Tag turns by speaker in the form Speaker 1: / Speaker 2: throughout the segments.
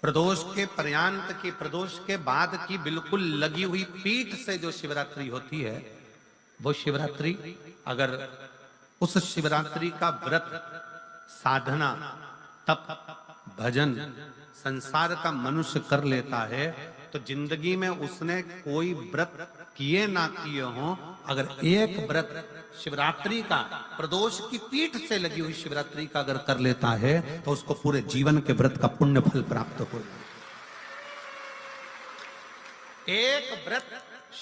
Speaker 1: प्रदोष के पर्यांत की, प्रदोष के बाद की बिल्कुल लगी हुई पीठ से जो शिवरात्रि होती है, वो शिवरात्रि अगर उस शिवरात्रि का व्रत, साधना, तप, भजन, संसार का मनुष्य कर लेता है तो जिंदगी में उसने कोई व्रत किए ना किए हो, अगर एक व्रत शिवरात्रि का, प्रदोष की पीठ से लगी हुई शिवरात्रि का अगर कर लेता है तो उसको पूरे जीवन के व्रत का पुण्य फल प्राप्त हो। एक व्रत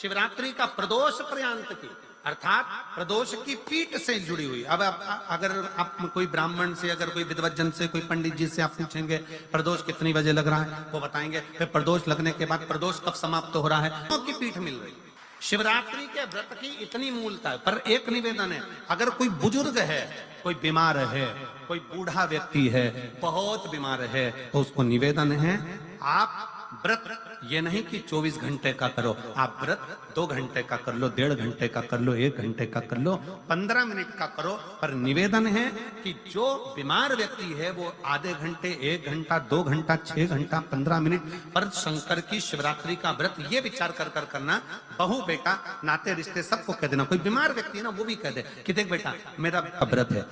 Speaker 1: शिवरात्रि का प्रदोष पर्यंत की, अर्थात प्रदोष की पीठ से जुड़ी हुई। अब अगर आप कोई ब्राह्मण से, अगर कोई विद्वज्जन से, कोई पंडित जी से आप पूछेंगे प्रदोष कितनी बजे लग रहा है, वो बताएंगे। फिर प्रदोष लगने के बाद प्रदोष कब समाप्त हो रहा है, तो की पीठ मिल रही। शिवरात्रि के व्रत की इतनी मूलता है। पर एक निवेदन है, अगर कोई बुजुर्ग है, कोई बीमार है, कोई बूढ़ा व्यक्ति है, बहुत बीमार है, तो उसको निवेदन है आप व्रत ये नहीं कि 24 घंटे का करो, आप व्रत 2 घंटे का कर लो, 1.5 घंटे का कर लो, 1 घंटे का कर लो, 15 मिनट का करो। पर निवेदन है कि जो बीमार व्यक्ति है वो आधे घंटे, 1 घंटा, 2 घंटा, 6 घंटा, 15 मिनट पर शंकर की शिवरात्रि का व्रत ये विचार कर करना, बहू बेटा नाते रिश्ते सबको कह देना। कोई बीमार व्यक्ति है ना, वो भी कह दे कि देख बेटा मेरा व्रत है।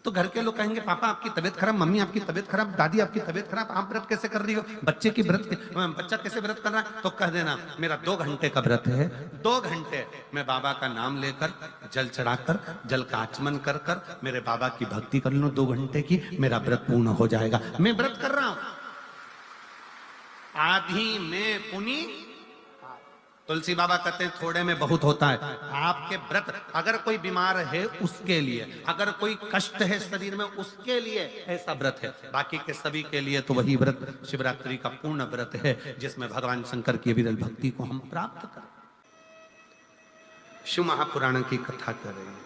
Speaker 1: तो घर के लोग कहेंगे पापा आपकी तबीयत खराब, मम्मी आपकी तबीयत खराब, दादी आपकी तबीयत खराब, आप व्रत कैसे कर रही हो, बच्चे की बच्चा कैसे व्रत कर रहा है, तो कह देना मेरा 2 घंटे का व्रत है, 2 घंटे मैं बाबा का नाम लेकर, जल चढ़ाकर, जल का आचमन कर कर मेरे बाबा की भक्ति कर लो 2 घंटे की, मेरा व्रत पूर्ण हो जाएगा। मैं व्रत कर रहा हूं, आधी में पुनी। तुलसी बाबा कहते हैं थोड़े में बहुत होता है। आपके व्रत, अगर कोई बीमार है उसके लिए, अगर कोई कष्ट है शरीर में उसके लिए ऐसा व्रत है, बाकी के सभी के लिए तो वही व्रत शिवरात्रि का पूर्ण व्रत है जिसमें भगवान शंकर की विरल भक्ति को हम प्राप्त करें। शिव महापुराण की कथा कर रहे हैं।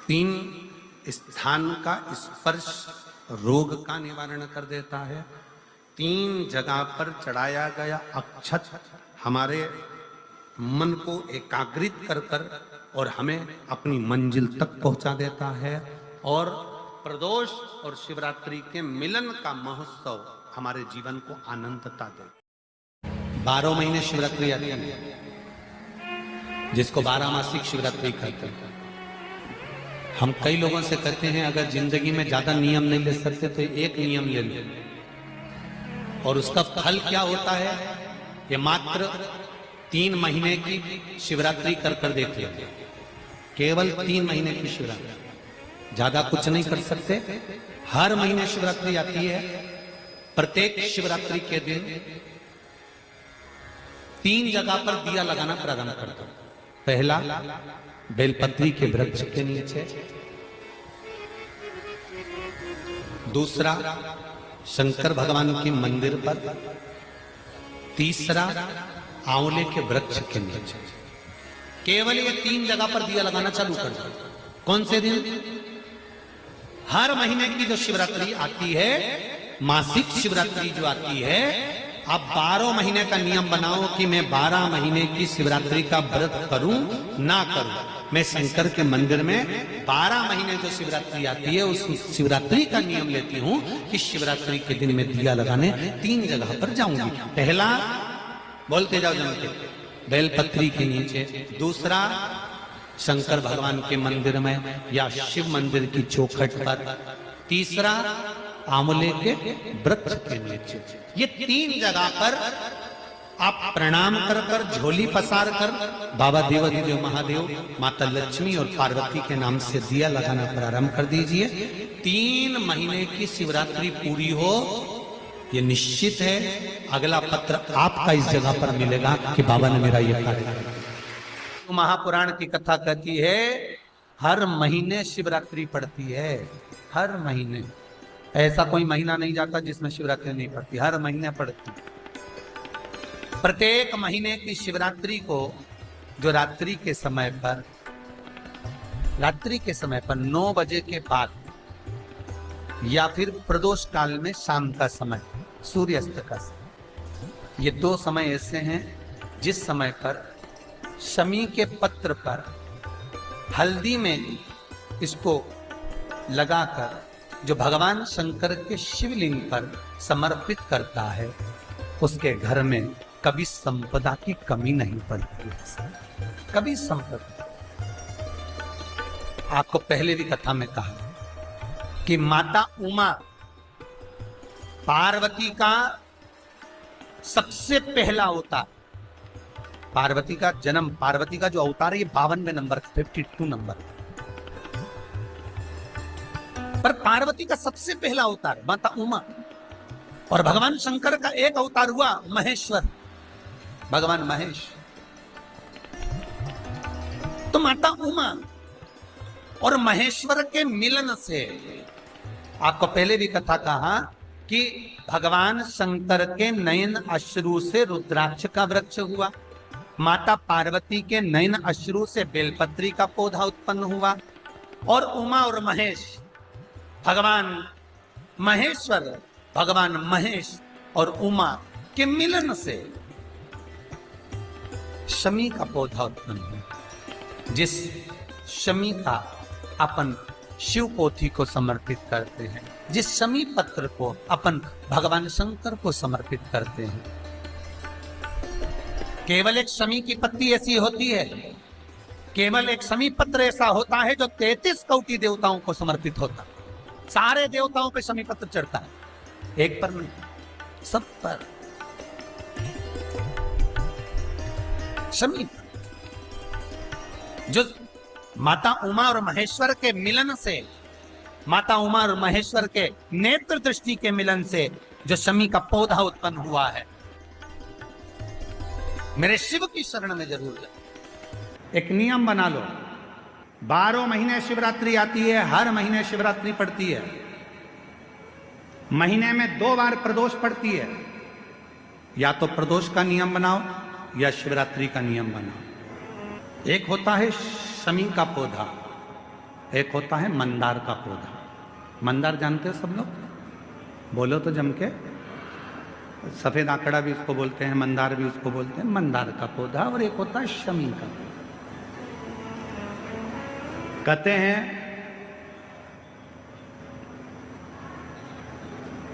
Speaker 1: 3 स्थान का स्पर्श रोग का निवारण कर देता है। 3 जगह पर चढ़ाया गया अक्षत हमारे मन को एकाग्रित कर कर और हमें अपनी मंजिल तक पहुंचा देता है। और प्रदोष और शिवरात्रि के मिलन का महोत्सव हमारे जीवन को आनंदता दे। 12 महीने शिवरात्रि आती है, जिसको 12 मासिक शिवरात्रि कहते हैं। हम कई लोगों से कहते हैं अगर जिंदगी में ज्यादा नियम नहीं ले सकते तो एक नियम ले लो, और उसका फल क्या होता है ये मात्र 3 महीने की शिवरात्रि कर कर देख लेते। केवल 3 महीने की शिवरात्रि, ज्यादा कुछ नहीं कर सकते। हर महीने शिवरात्रि आती है। प्रत्येक शिवरात्रि के दिन 3 जगह पर दिया लगाना प्रारंभ कर दो। पहला बेलपत्री के वृक्ष के नीचे, दूसरा शंकर भगवान के मंदिर पर, तीसरा आंवले के वृक्ष के नीचे। केवल ये 3 जगह पर दिया लगाना चालू कर दो। कौन से दिन? हर महीने की जो शिवरात्रि आती है, मासिक शिवरात्रि जो आती है, आप 12 महीने का नियम बनाओ कि मैं 12 महीने की शिवरात्रि का व्रत करूं ना करूं। मैं शंकर के मंदिर में 12 महीने जो शिवरात्रि आती है उस शिवरात्रि का नियम लेती हूं कि शिवरात्रि के दिन में दिया लगाने 3 जगह पर जाऊंगी। पहला, बोलते जाओ जम के, बेलपत्री के नीचे। दूसरा, शंकर भगवान के मंदिर में या शिव मंदिर की चौखट पर। तीसरा, आंवले के वृक्ष के नीचे। ये 3 जगह पर आप प्रणाम कर कर, झोली पसार कर बाबा देवाधिदेव महादेव, माता लक्ष्मी और पार्वती के नाम से दिया लगाना प्रारंभ कर दीजिए। 3 महीने की शिवरात्रि पूरी हो, ये निश्चित है अगला पत्र आपका इस जगह पर मिलेगा कि बाबा ने मेरा ये कार्य किया। तो महापुराण की कथा कहती है हर महीने शिवरात्रि पड़ती है। हर महीने, ऐसा कोई महीना नहीं जाता जिसमें शिवरात्रि नहीं पड़ती, हर महीने पड़ती। प्रत्येक महीने की शिवरात्रि को जो रात्रि के समय पर 9 बजे के बाद या फिर प्रदोष काल में शाम का समय, सूर्यास्त का समय, ये 2 समय ऐसे हैं जिस समय पर शमी के पत्र पर हल्दी में इसको लगाकर जो भगवान शंकर के शिवलिंग पर समर्पित करता है, उसके घर में कभी संपदा की कमी नहीं पड़ती है। कभी संपदा। आपको पहले भी कथा में कहा कि माता उमा पार्वती का सबसे पहला अवतार, पार्वती का जन्म, पार्वती का जो अवतार है ये 52वें नंबर, 52 नंबर पर पार्वती का सबसे पहला अवतार माता उमा। और भगवान शंकर का एक अवतार हुआ महेश्वर, भगवान महेश। तो माता उमा और महेश्वर के मिलन से, आपको पहले भी कथा कहा कि भगवान शंकर के नयन अश्रु से रुद्राक्ष का वृक्ष हुआ, माता पार्वती के नयन अश्रु से बेलपत्री का पौधा उत्पन्न हुआ, और उमा और महेश, भगवान महेश्वर, भगवान महेश और उमा के मिलन से शमी का पौधा उत्पन्न हुआ, जिस शमी का अपन शिव पोथी को समर्पित करते हैं, जिस शमी पत्र को अपन भगवान शंकर को समर्पित करते हैं। केवल एक शमी की पत्ती ऐसी होती है, केवल एक शमी पत्र ऐसा होता है जो 33 कोटि देवताओं को समर्पित होता है। सारे देवताओं पे शमी पत्र चढ़ता है, एक पर नहीं, सब पर शमी। जो माता उमा और महेश्वर के मिलन से, माता उमा और महेश्वर के नेत्र दृष्टि के मिलन से जो शमी का पौधा उत्पन्न हुआ है, मेरे शिव की शरण में जरूर जाए। एक नियम बना लो, 12 महीने शिवरात्रि आती है, हर महीने शिवरात्रि पड़ती है, महीने में 2 बार प्रदोष पड़ती है। या तो प्रदोष का नियम बनाओ या शिवरात्रि का नियम बनाओ। एक होता है शमी का पौधा, एक होता है मंदार का पौधा। मंदार जानते हो सब लोग? बोलो तो जम के। सफेद आंकड़ा भी उसको बोलते हैं, मंदार भी उसको बोलते हैं, मंदार का पौधा। और एक होता है शमी का। कहते हैं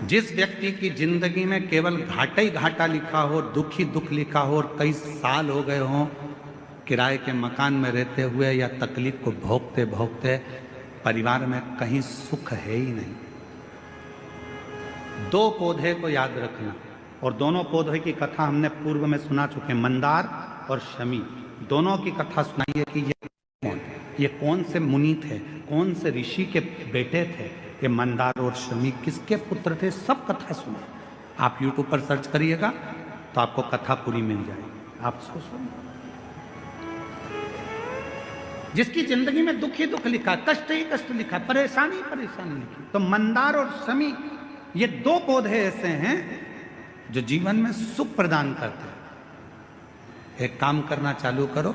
Speaker 1: जिस व्यक्ति की जिंदगी में केवल घाटा ही घाटा लिखा हो, दुख ही दुख लिखा हो, और कई साल हो गए हों किराए के मकान में रहते हुए या तकलीफ को भोगते भोगते, परिवार में कहीं सुख है ही नहीं, 2 पौधे को याद रखना। और दोनों पौधे की कथा हमने पूर्व में सुना चुके, मंदार और शमी। दोनों की कथा सुनाइए कि ये कौन से मुनि थे, कौन से ऋषि के बेटे थे, ये मंदार और शमी किसके पुत्र थे, सब कथा सुने। आप YouTube पर सर्च करिएगा तो आपको कथा पूरी मिल जाएगी। आप सुनिए। जिसकी जिंदगी में दुख ही दुख लिखा, कष्ट ही कष्ट लिखा, परेशानी परेशानी लिखी, तो मंदार और शमी ये 2 पौधे ऐसे हैं जो जीवन में सुख प्रदान करते हैं। एक काम करना चालू करो,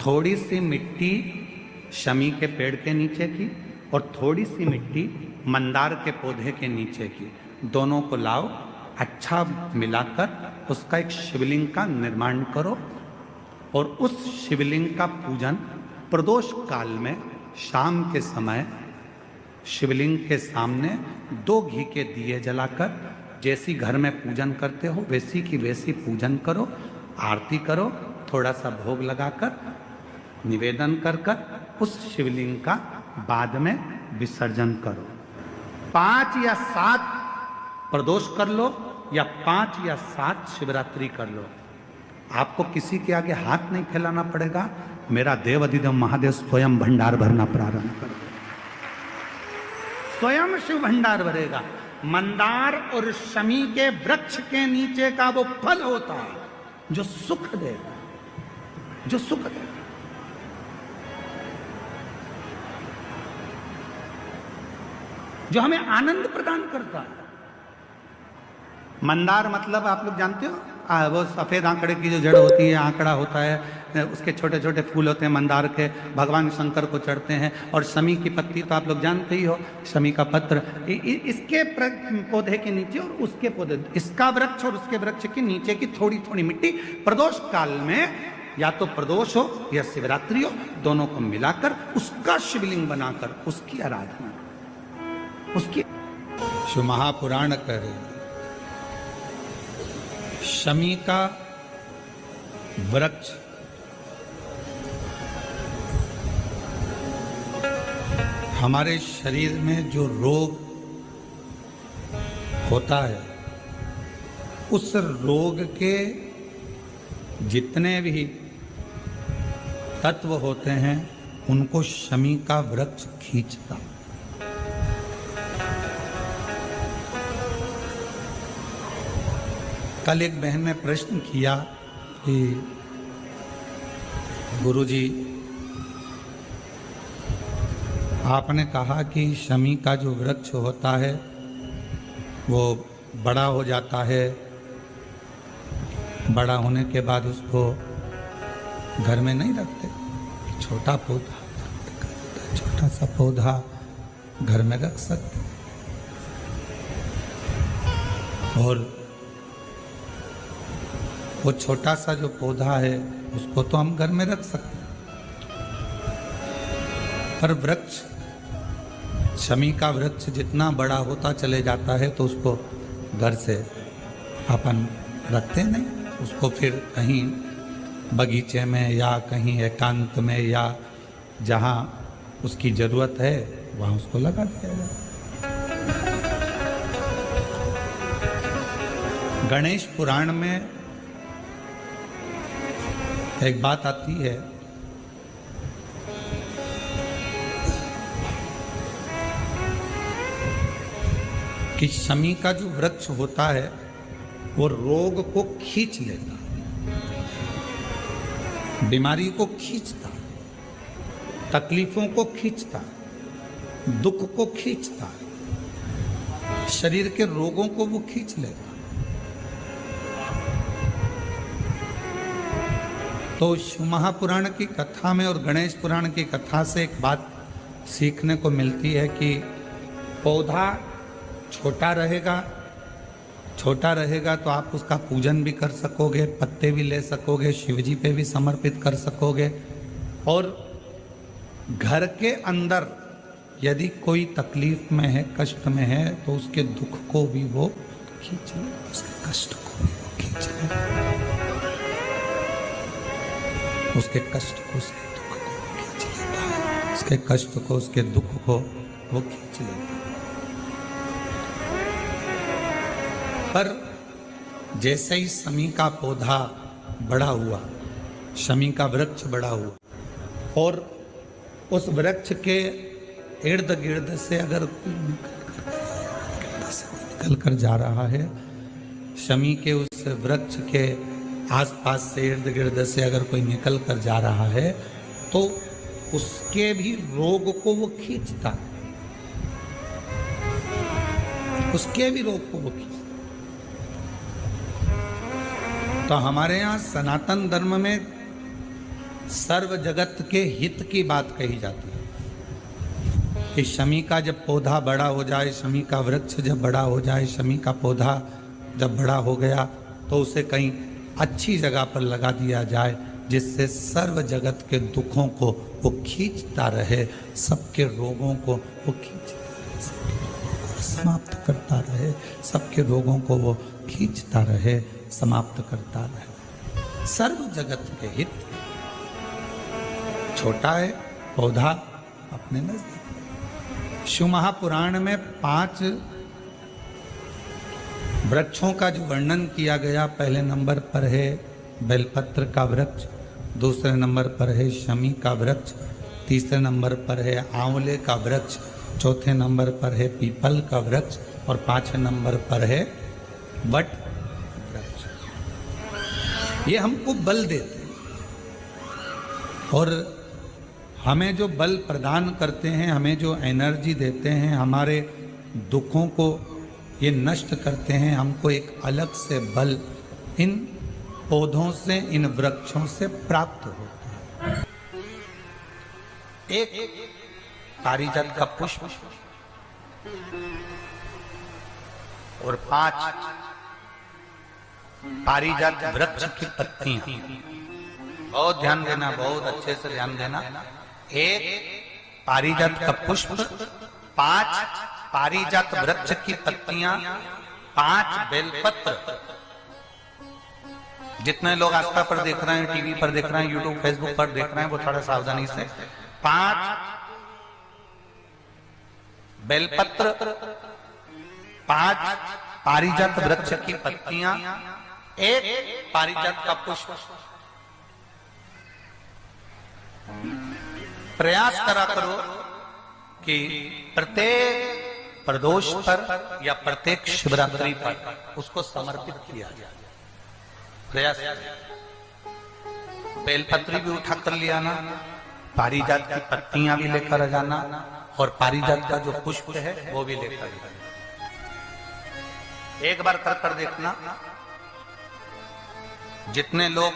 Speaker 1: थोड़ी सी मिट्टी शमी के पेड़ के नीचे की और थोड़ी सी मिट्टी मंदार के पौधे के नीचे की, दोनों को लाओ, अच्छा मिलाकर उसका एक शिवलिंग का निर्माण करो, और उस शिवलिंग का पूजन प्रदोष काल में शाम के समय शिवलिंग के सामने 2 घी के दिए जलाकर, जैसी घर में पूजन करते हो वैसी की वैसी पूजन करो, आरती करो, थोड़ा सा भोग लगाकर निवेदन कर उस शिवलिंग का बाद में विसर्जन करो। 5 या 7 प्रदोष कर लो या 5 या 7 शिवरात्रि कर लो। आपको किसी के आगे हाथ नहीं फैलाना पड़ेगा। मेरा देव अधिदेव महादेव स्वयं भंडार भरना प्रारंभ कर दे, स्वयं शिव भंडार भरेगा। मंदार और शमी के वृक्ष के नीचे का वो फल होता है जो सुख देगा, जो सुख देगा। जो हमें आनंद प्रदान करता है। मंदार मतलब आप लोग जानते हो, वो सफेद आंकड़े की जो जड़ होती है, आंकड़ा होता है, उसके छोटे छोटे फूल होते हैं मंदार के, भगवान शंकर को चढ़ते हैं। और शमी की पत्ती तो आप लोग जानते ही हो, शमी का पत्र, इसके पौधे के नीचे और उसके पौधे, इसका वृक्ष और उसके वृक्ष के नीचे की थोड़ी थोड़ी मिट्टी प्रदोष काल में, या तो प्रदोष हो या शिवरात्रि हो, दोनों को मिलाकर उसका शिवलिंग बनाकर उसकी आराधना, उसकी शिव महापुराण कर शमी का वृक्ष हमारे शरीर में जो रोग होता है उस रोग के जितने भी तत्व होते हैं उनको शमी का वृक्ष खींचता। कल एक बहन ने प्रश्न किया कि गुरुजी आपने कहा कि शमी का जो वृक्ष होता है वो बड़ा हो जाता है, बड़ा होने के बाद उसको घर में नहीं रखते, छोटा पौधा, छोटा सा पौधा घर में रख सकते और वो छोटा सा जो पौधा है उसको तो हम घर में रख सकते हैं, पर वृक्ष शमी का वृक्ष जितना बड़ा होता चले जाता है तो उसको घर से अपन रखते नहीं, उसको फिर कहीं बगीचे में या कहीं एकांत में या जहाँ उसकी ज़रूरत है वहाँ उसको लगा दिया जाए। गणेश पुराण में एक बात आती है कि शमी का जो वृक्ष होता है वो रोग को खींच लेता, बीमारी को खींचता, तकलीफों को खींचता, दुख को खींचता, शरीर के रोगों को वो खींच लेता। तो शिव महापुराण की कथा में और गणेश पुराण की कथा से एक बात सीखने को मिलती है कि पौधा छोटा रहेगा तो आप उसका पूजन भी कर सकोगे, पत्ते भी ले सकोगे, शिवजी पे भी समर्पित कर सकोगे, और घर के अंदर यदि कोई तकलीफ में है, कष्ट में है, तो उसके दुख को भी वो खींच ले, उसके कष्ट को भी वो खींच ले, उसके कष्ट को, उसके दुख को खींच लेता है, उसके कष्ट को, उसके दुख को वो खींच लेता है। पर जैसे ही शमी का पौधा बड़ा हुआ, शमी का वृक्ष बड़ा हुआ और उस वृक्ष के इर्द गिर्द से अगर निकल कर जा रहा है, शमी के उस वृक्ष के आसपास से इर्द गिर्द से अगर कोई निकल कर जा रहा है तो उसके भी रोग को वो खींचता, उसके भी रोग को वो खींचता। तो हमारे यहाँ सनातन धर्म में सर्व जगत के हित की बात कही जाती है कि शमी का जब पौधा बड़ा हो जाए, शमी का वृक्ष जब बड़ा हो जाए, शमी का पौधा जब बड़ा हो गया तो उसे कहीं अच्छी जगह पर लगा दिया जाए जिससे सर्व जगत के दुखों को वो खींचता रहे, सबके रोगों को वो खींचता रहे, समाप्त करता रहे, सबके रोगों को वो खींचता रहे, समाप्त करता रहे, सर्व जगत के हित। छोटा है पौधा अपने नजदीक। शिव महापुराण में 5 वृक्षों का जो वर्णन किया गया, पहले नंबर पर है बेलपत्र का वृक्ष, दूसरे नंबर पर है शमी का वृक्ष, तीसरे नंबर पर है आंवले का वृक्ष, चौथे नंबर पर है पीपल का वृक्ष और 5वें नंबर पर है वट वृक्ष। ये हमको बल देते हैं और हमें जो बल प्रदान करते हैं, हमें जो एनर्जी देते हैं, हमारे दुखों को ये नष्ट करते हैं, हमको एक अलग से बल इन पौधों से, इन वृक्षों से प्राप्त होता है। एक पारिजात का पुष्प और 5 पारिजात वृक्ष की पत्तियां, बहुत ध्यान देना, बहुत अच्छे से ध्यान देना। एक पारिजात का पुष्प, 5
Speaker 2: पारिजात वृक्ष की पत्तियां, 5 बेलपत्र। जितने लोग आस्था पर देख रहे हैं, टीवी पर देख रहे हैं, यूट्यूब फेसबुक पर देख रहे हैं, वो थोड़ा सावधानी से, 5 बेलपत्र, 5 पारिजात वृक्ष की पत्तियां, 1 पारिजात का पुष्प। प्रयास करा करो कि प्रत्येक प्रदोष पर या प्रत्येक शिवरात्रि पर उसको समर्पित किया जाए। प्रयास, बेलपत्री भी उठा कर ले आना, पारिजात की पत्तियां भी लेकर आ जाना, और पारिजात का जो पुष्प है वो भी लेकर जाना। एक बार कर देखना। जितने लोग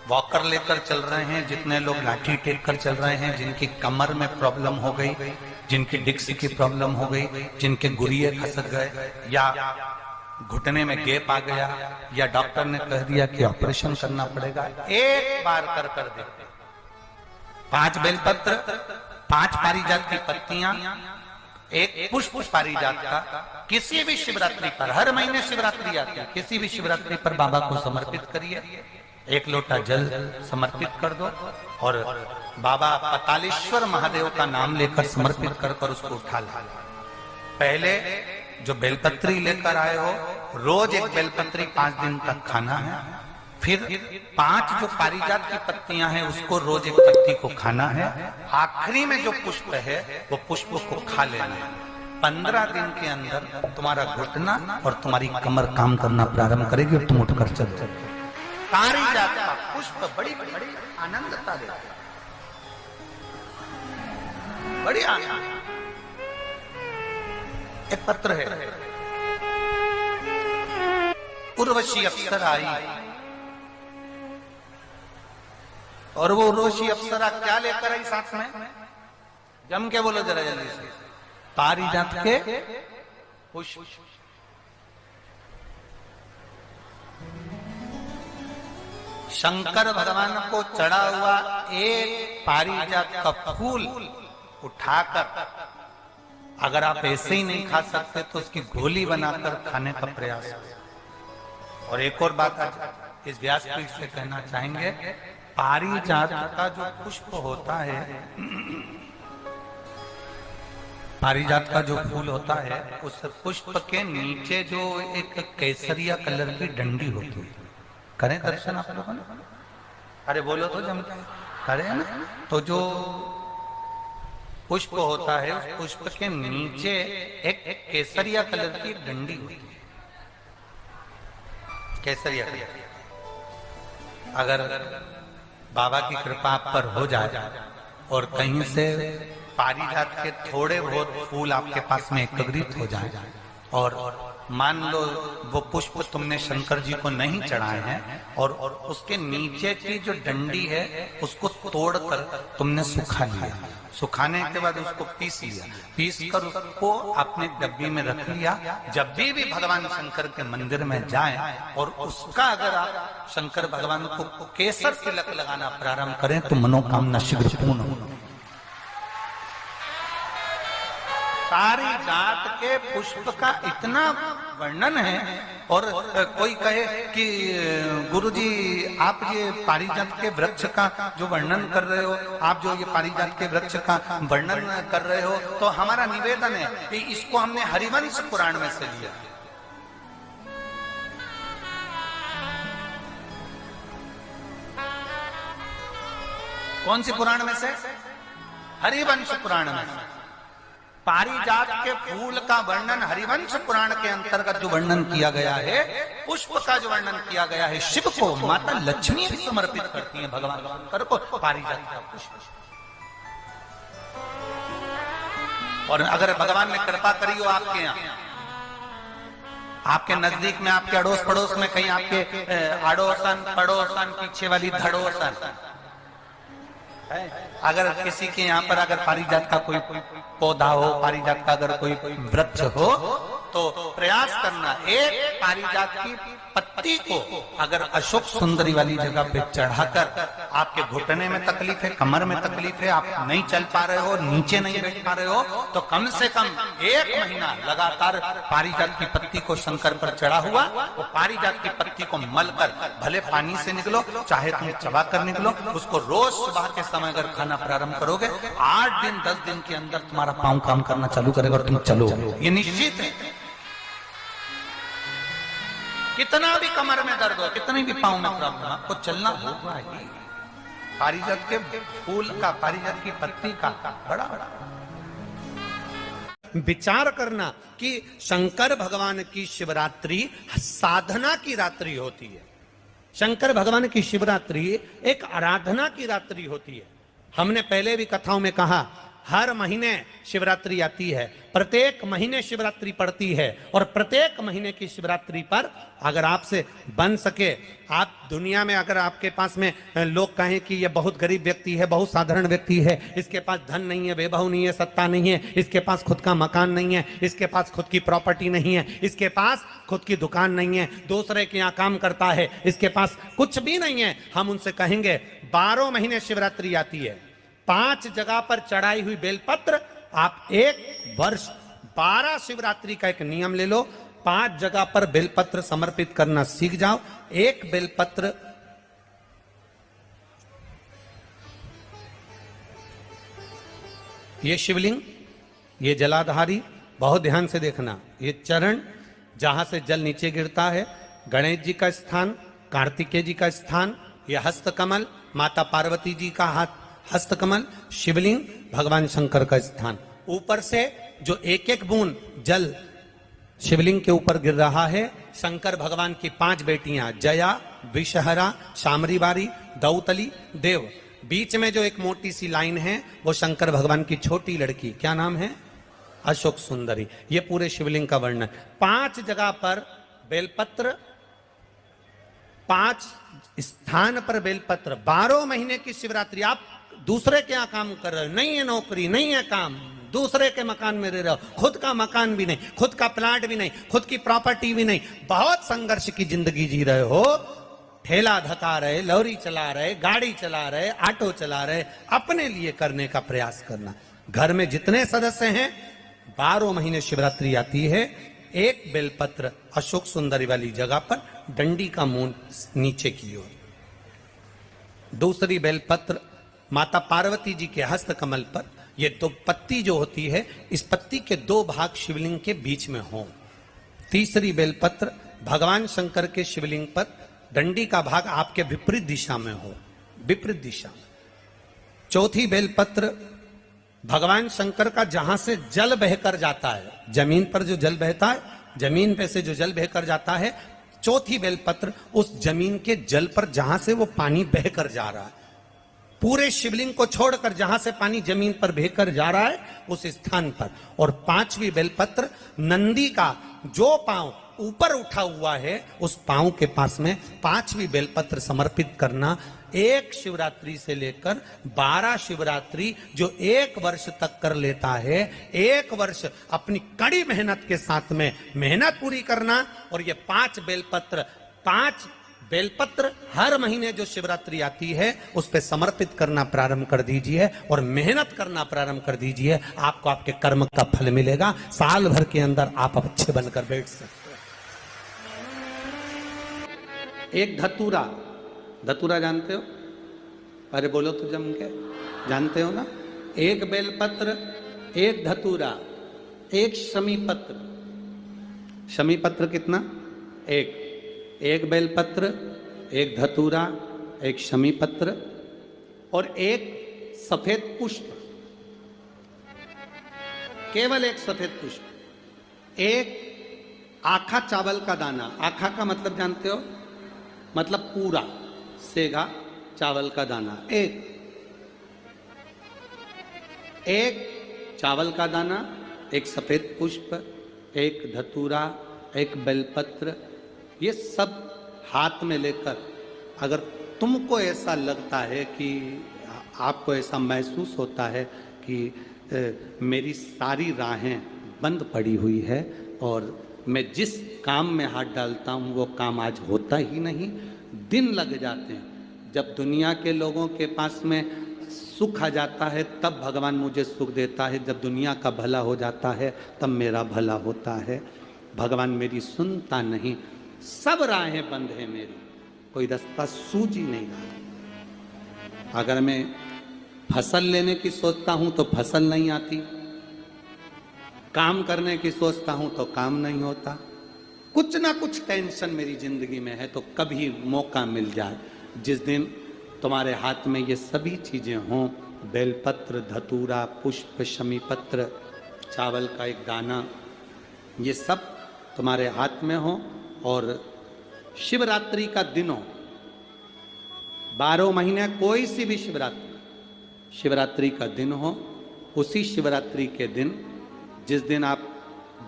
Speaker 2: वॉकर लेकर चल रहे हैं, जितने लोग लाठी टेक कर चल रहे हैं, जिनकी कमर में प्रॉब्लम हो गई, जिनकी डिस्क की प्रॉब्लम हो गई, जिनके गुरिये खसक गए, या घुटने में गैप आ गया, या डॉक्टर ने कह दिया कि ऑपरेशन करना पड़ेगा, एक बार कर देखते। 5 बेलपत्र, 5 पारिजात की पत्तियां, 1 पुष्प पारिजात का, किसी भी शिवरात्रि पर, हर महीने शिवरात्रि आती है, किसी भी शिवरात्रि पर बाबा को समर्पित करिए। 1 लोटा जल समर्पित कर दो और बाबा पतालेश्वर महादेव का नाम लेकर समर्पित कर उसको उठा ला। पहले जो बेलपत्री लेकर आए हो, रोज 1 बेलपत्री 5 दिन तक खाना है। फिर 5 जो पारिजात की पत्तियां हैं उसको रोज 1 पत्ती को खाना है। आखिरी में जो पुष्प है वो पुष्प को खा लेना है। 15 दिन के अंदर तुम्हारा घुटना और तुम्हारी कमर काम करना प्रारंभ करेगी और तुम उठकर चलो। पारिजात का पुष्प बड़ी आनंदता देता है, बड़ी आनंद। एक पत्र है, उर्वशी अप्सरा आई, और वो उर्वशी अप्सरा क्या लेकर आई साथ में? जम के बोलो जरा जल्दी से। पारिजात के पुष्प। शंकर भगवान को चढ़ा हुआ 1 पारिजात का फूल उठाकर, अगर आप ऐसे ही नहीं खा सकते तो उसकी गोली बनाकर खाने का प्रयास करें। और एक और बात आज इस व्यासपीठ से कहना चाहेंगे, पारिजात का जो पुष्प होता है, पारिजात का जो फूल होता है, उस पुष्प के नीचे जो एक केसरिया कलर की डंडी होती है, करें दर्शन आप लोगों ने? अरे बोलो तो जम करें ना। तो जो पुष्प होता है, उस पुष्प के नीचे एक केसरिया कलर की डंडी होती है, केसरिया कलर। अगर बाबा की कृपा आप पर हो जाए और कहीं से पारिजात के थोड़े बहुत फूल आपके पास में एकत्रित हो जाए, और मान लो वो पुष्प तुमने शंकर जी को नहीं चढ़ाए हैं, और उसके नीचे की जो डंडी है उसको तोड़कर तुमने सुखा लिया, सुखाने के बाद उसको पीस लिया, पीस कर उसको अपने डब्बी में रख लिया। जब भी भगवान शंकर के मंदिर में जाएं और उसका अगर आप शंकर भगवान को केसर तिलक लगाना प्रारंभ करें तो मनोकामना शीघ्र पूर्ण हो। पारिजात के पुष्प का इतना वर्णन है, और कोई कहे कि गुरुजी आप ये पारिजात के वृक्ष का जो वर्णन कर रहे हो, आप जो ये पारिजात के वृक्ष का वर्णन कर रहे हो, तो हमारा निवेदन है कि इसको हमने हरिवंश पुराण में से लिया। कौन सी पुराण में से? हरिवंश पुराण में से। पारिजात के फूल का वर्णन हरिवंश पुराण के अंतर्गत जो वर्णन किया गया है, पुष्प का जो वर्णन किया गया है, शिव को माता लक्ष्मी भी समर्पित करती हैं भगवान शंकर को पारिजात का पुष्प। और अगर भगवान ने कृपा करी हो आपके यहाँ, आपके नजदीक में, आपके अड़ोस पड़ोस में, कहीं आपके अड़ोसन पड़ोसन पीछे वाली धड़ोसन, अगर किसी के यहाँ पर अगर पारिजात का कोई पौधा हो, पारिजात का अगर कोई वृक्ष हो, तो प्रयास करना, एक पारिजात की पत्ती को अगर अशोक सुंदरी वाली जगह पे चढ़ाकर, आपके घुटने में तकलीफ है, कमर में तकलीफ है, आप नहीं चल पा रहे हो, नीचे नहीं बैठ पा रहे हो, तो कम से कम 1 महीना लगातार पारिजात की पत्ती को शंकर पर चढ़ा हुआ, वो पारिजात की पत्ती को मलकर भले पानी से निकलो, चाहे तुम चबा कर निकलो, उसको रोज सुबह के समय अगर खाना प्रारंभ करोगे, 8 दिन 10 दिन के अंदर तुम्हारा पांव काम करना चालू करेगा और तुम चलोगे, ये निश्चित है। कितना भी कमर में दर्द हो, कितनी भी पांव में प्रॉब्लम, आपको चलना होगा ही। पारिजात के फूल का, पारिजात की पत्ती का बड़ा
Speaker 1: विचार करना कि शंकर भगवान की शिवरात्रि साधना की रात्रि होती है। शंकर भगवान की शिवरात्रि एक आराधना की रात्रि होती है। हमने पहले भी कथाओं में कहा, हर महीने शिवरात्रि आती है, प्रत्येक महीने शिवरात्रि पड़ती है, और प्रत्येक महीने की शिवरात्रि पर अगर आपसे बन सके, आप दुनिया में अगर आपके पास में लोग कहें कि ये बहुत गरीब व्यक्ति है, बहुत साधारण व्यक्ति है, इसके पास धन नहीं है, वैभव नहीं है, सत्ता नहीं है, इसके पास खुद का मकान नहीं है, इसके पास खुद की प्रॉपर्टी नहीं है, इसके पास खुद की दुकान नहीं है, दूसरे के यहाँ काम करता है, इसके पास कुछ भी नहीं है, हम उनसे कहेंगे 12 महीने शिवरात्रि आती है, 5 जगह पर चढ़ाई हुई बेलपत्र, आप 1 वर्ष 12 शिवरात्रि का एक नियम ले लो, 5 जगह पर बेलपत्र समर्पित करना सीख जाओ। 1 बेलपत्र ये शिवलिंग, ये जलाधारी, बहुत ध्यान से देखना, ये चरण जहां से जल नीचे गिरता है, गणेश जी का स्थान, कार्तिकेय जी का स्थान, ये हस्तकमल, माता पार्वती जी का हाथ हस्तकमल, शिवलिंग, भगवान शंकर का स्थान। ऊपर से जो एक एक बूंद जल शिवलिंग के ऊपर गिर रहा है, शंकर भगवान की 5 बेटियां जया, विषहरा, शामरीबारी, दौतली, देव, बीच में जो एक मोटी सी लाइन है वो शंकर भगवान की छोटी लड़की, क्या नाम है? अशोक सुंदरी। ये पूरे शिवलिंग का वर्णन। 5 जगह पर बेलपत्र, 5 स्थान पर बेलपत्र, 12 महीने की शिवरात्रि। आप दूसरे के यहाँ काम कर रहे हो, नहीं है नौकरी, नहीं है काम, दूसरे के मकान में रह रहे हो, खुद का मकान भी नहीं, खुद का प्लाट भी नहीं, खुद की प्रॉपर्टी भी नहीं, बहुत संघर्ष की जिंदगी जी रहे हो, ठेला धका रहे, लॉरी चला रहे, गाड़ी चला रहे, ऑटो चला रहे, अपने लिए करने का प्रयास करना। घर में जितने सदस्य हैं, 12 महीने शिवरात्रि आती है, 1 बेलपत्र अशोक सुंदरी वाली जगह पर, डंडी का मुंह नीचे की ओर, दूसरी बेलपत्र माता पार्वती जी के हस्त कमल पर। ये 2 पत्ती जो होती है, इस पत्ती के 2 भाग शिवलिंग के बीच में हो। तीसरी बेलपत्र भगवान शंकर के शिवलिंग पर, डंडी का भाग आपके विपरीत दिशा में हो, विपरीत दिशा। चौथी बेलपत्र भगवान शंकर का जहां से जल बहकर जाता है, जमीन पर जो जल बहता है, जमीन पे से जो जल बहकर जाता है, चौथी बेलपत्र उस जमीन के जल पर जहां से वो पानी बहकर जा रहा है, पूरे शिवलिंग को छोड़कर जहां से पानी जमीन पर बहकर जा रहा है उस स्थान पर। और 5वीं बेलपत्र नंदी का जो पांव ऊपर उठा हुआ है, उस पांव के पास में 5वीं बेलपत्र समर्पित करना। 1 शिवरात्रि से लेकर 12 शिवरात्रि जो 1 वर्ष तक कर लेता है, 1 वर्ष अपनी कड़ी मेहनत के साथ में मेहनत पूरी करना। और ये 5 बेलपत्र हर महीने जो शिवरात्रि आती है उस पे समर्पित करना प्रारंभ कर दीजिए और मेहनत करना प्रारंभ कर दीजिए। आपको आपके कर्म का फल मिलेगा। साल भर के अंदर आप अच्छे बनकर बैठ सकते हैं। एक धतूरा, धतूरा जानते हो? अरे बोलो तो जम के, जानते हो ना? 1 बेलपत्र, 1 धतूरा, 1 शमीपत्र। शमीपत्र कितना? 1 बेलपत्र, 1 धतूरा, 1 शमीपत्र और 1 सफेद पुष्प, केवल 1 सफेद पुष्प। 1 आखा चावल का दाना। आखा का मतलब जानते हो? मतलब पूरा सेगा चावल का दाना। 1 चावल का दाना, 1 सफेद पुष्प, 1 धतूरा, 1 बेलपत्र, ये सब हाथ में लेकर, अगर तुमको ऐसा लगता है कि आपको ऐसा महसूस होता है कि मेरी सारी राहें बंद पड़ी हुई है, और मैं जिस काम में हाथ डालता हूँ वो काम आज होता ही नहीं, दिन लग जाते हैं। जब दुनिया के लोगों के पास में सुख आ जाता है तब भगवान मुझे सुख देता है, जब दुनिया का भला हो जाता है तब मेरा भला होता है। भगवान मेरी सुनता नहीं, सब राहें बंद है मेरी, कोई रास्ता सूझ ही नहीं रहा। अगर मैं फसल लेने की सोचता हूं तो फसल नहीं आती, काम करने की सोचता हूं तो काम नहीं होता। कुछ ना कुछ टेंशन मेरी जिंदगी में है। तो कभी मौका मिल जाए जिस दिन तुम्हारे हाथ में ये सभी चीजें हों, बेलपत्र, धतूरा, पुष्प, शमी पत्र, चावल का एक दाना, ये सब तुम्हारे हाथ में हो, और शिवरात्रि का दिन हो, 12 महीने कोई सी भी शिवरात्रि का दिन हो, उसी शिवरात्रि के दिन जिस दिन आप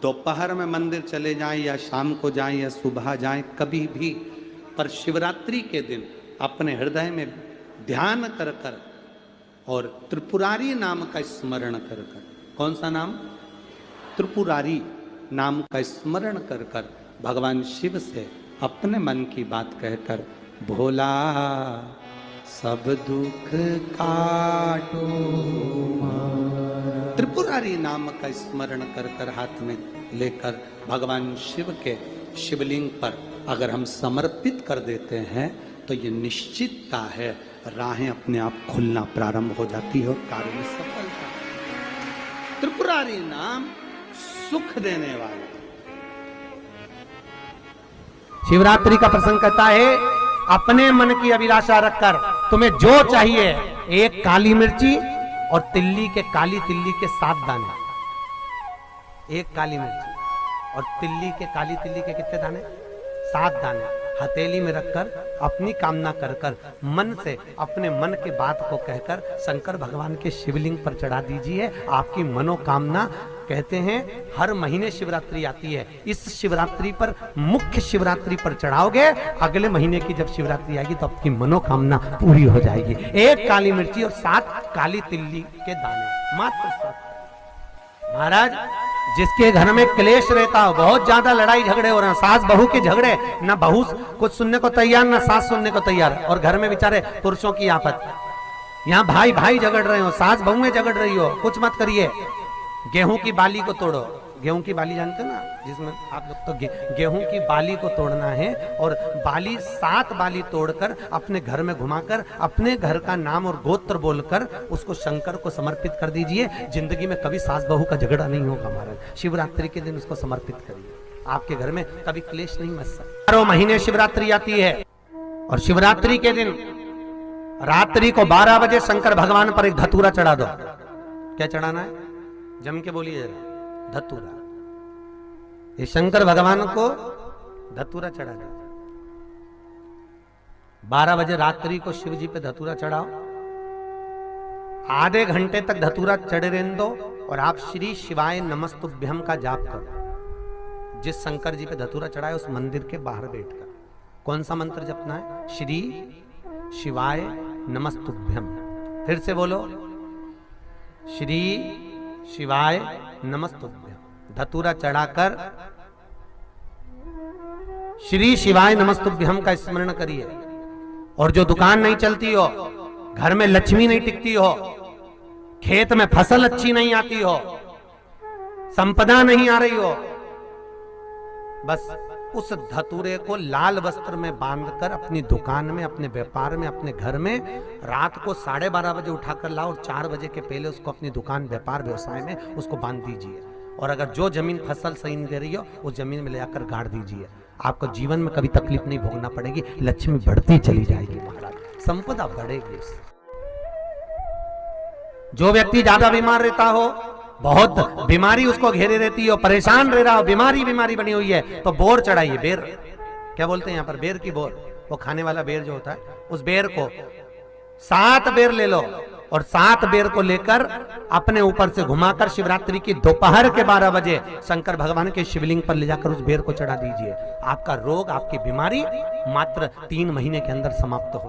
Speaker 1: दोपहर में मंदिर चले जाएं या शाम को जाएं या सुबह जाएं, कभी भी, पर शिवरात्रि के दिन अपने हृदय में ध्यान कर कर और त्रिपुरारी नाम का स्मरण कर कर, कौन सा नाम? त्रिपुरारी नाम का स्मरण कर कर भगवान शिव से अपने मन की बात कहकर, भोला सब दुख काटो, त्रिपुरारी नाम का स्मरण कर कर हाथ में लेकर भगवान शिव के शिवलिंग पर अगर हम समर्पित कर देते हैं तो ये निश्चितता है राहें अपने आप खुलना प्रारंभ हो जाती है और कार्य में सफलता। त्रिपुरारी नाम सुख देने वाला।
Speaker 3: शिवरात्रि का प्रसंग कहता है, अपने मन की अभिलाषा रखकर तुम्हें जो चाहिए, एक काली मिर्ची और तिल्ली के, काली तिल्ली के 7 दाने, एक काली मिर्ची और तिल्ली के, काली तिल्ली के कितने दाने? 7 दाने हथेली में रखकर अपनी कामना कर कर मन से अपने मन के बात को कहकर शंकर भगवान के शिवलिंग पर चढ़ा दीजिए। आपकी मनोकामना, कहते हैं हर महीने शिवरात्रि आती है, इस शिवरात्रि पर, मुख्य शिवरात्रि पर चढ़ाओगे, अगले महीने की जब शिवरात्रि आएगी तो आपकी मनोकामना पूरी हो जाएगी। एक काली मिर्ची और 7 काली तिल्ली के दाने, मात्र 7। महाराज, जिसके घर में क्लेश रहता हो, बहुत ज्यादा लड़ाई झगड़े हो रहे हैं, सास बहू के झगड़े, ना बहू कुछ सुनने को तैयार ना सास सुनने को तैयार, और घर में बेचारे पुरुषों की आफत, यहाँ भाई भाई झगड़ रहे हो, सास बहुएं झगड़ रही हो, कुछ मत करिए। गेहूं की बाली को तोड़ो, गेहूं की बाली जानते हो ना, जिसमें आप लोग तो गेहूं की बाली को तोड़ना है, और बाली 7 बाली तोड़कर अपने घर में घुमाकर अपने घर का नाम और गोत्र बोलकर उसको शंकर को समर्पित कर दीजिए। जिंदगी में कभी सास बहू का झगड़ा नहीं होगा महाराज। शिवरात्रि के दिन उसको समर्पित करिए, आपके घर में कभी क्लेश नहीं मच सकता। 12 महीने शिवरात्रि आती है, और शिवरात्रि के दिन रात्रि को 12 बजे शंकर भगवान पर एक धतूरा चढ़ा दो। क्या चढ़ाना है? जम के बोलिए जरा, धतूरा। ये शंकर भगवान को धतूरा चढ़ा दो। 12 बजे रात्रि को शिव जी पे धतूरा चढ़ाओ, आधे घंटे तक धतूरा चढ़े रहने दो, और आप श्री शिवाय नमस्तुभ्यम का जाप करो। जिस शंकर जी पे धतूरा चढ़ाए उस मंदिर के बाहर बैठकर कौन सा मंत्र जपना है? श्री शिवाय नमस्तुभ्यम। फिर से बोलो, श्री शिवाय नमस्तुभ्यम। धतूरा चढ़ाकर श्री शिवाय नमस्तुभ्यम का स्मरण करिए। और जो दुकान नहीं चलती हो, घर में लक्ष्मी नहीं टिकती हो, खेत में फसल अच्छी नहीं आती हो, संपदा नहीं आ रही हो, बस उस धतूरे को लाल वस्त्र में बांधकर अपनी दुकान में, अपने व्यापार में, अपने घर में रात को 12:30 बजे उठाकर लाओ, और 4 बजे के पहले उसको अपनी दुकान, व्यापार, व्यवसाय में उसको बांध दीजिए। और अगर जो जमीन फसल सही नहीं दे रही हो, उस जमीन में ले जाकर गाड़ दीजिए। आपको जीवन में कभी तकलीफ नहीं भोगना पड़ेगी, लक्ष्मी बढ़ती चली जाएगी महाराज, संपदा बढ़ेगी। जो व्यक्ति ज्यादा बीमार रहता हो, बहुत बीमारी उसको घेरे रहती हो, परेशान रह रहा हो, बीमारी बनी हुई है, तो बोर चढ़ाइए। बेर, क्या बोलते हैं यहाँ पर? बेर की बोर, वो खाने वाला बेर जो होता है, उस बेर को 7 बेर ले लो, और 7 बेर को लेकर अपने ऊपर से घुमाकर शिवरात्रि की दोपहर के 12 बजे शंकर भगवान के शिवलिंग पर ले जाकर उस बेर को चढ़ा दीजिए। आपका रोग, आपकी बीमारी मात्र 3 महीने के अंदर समाप्त हो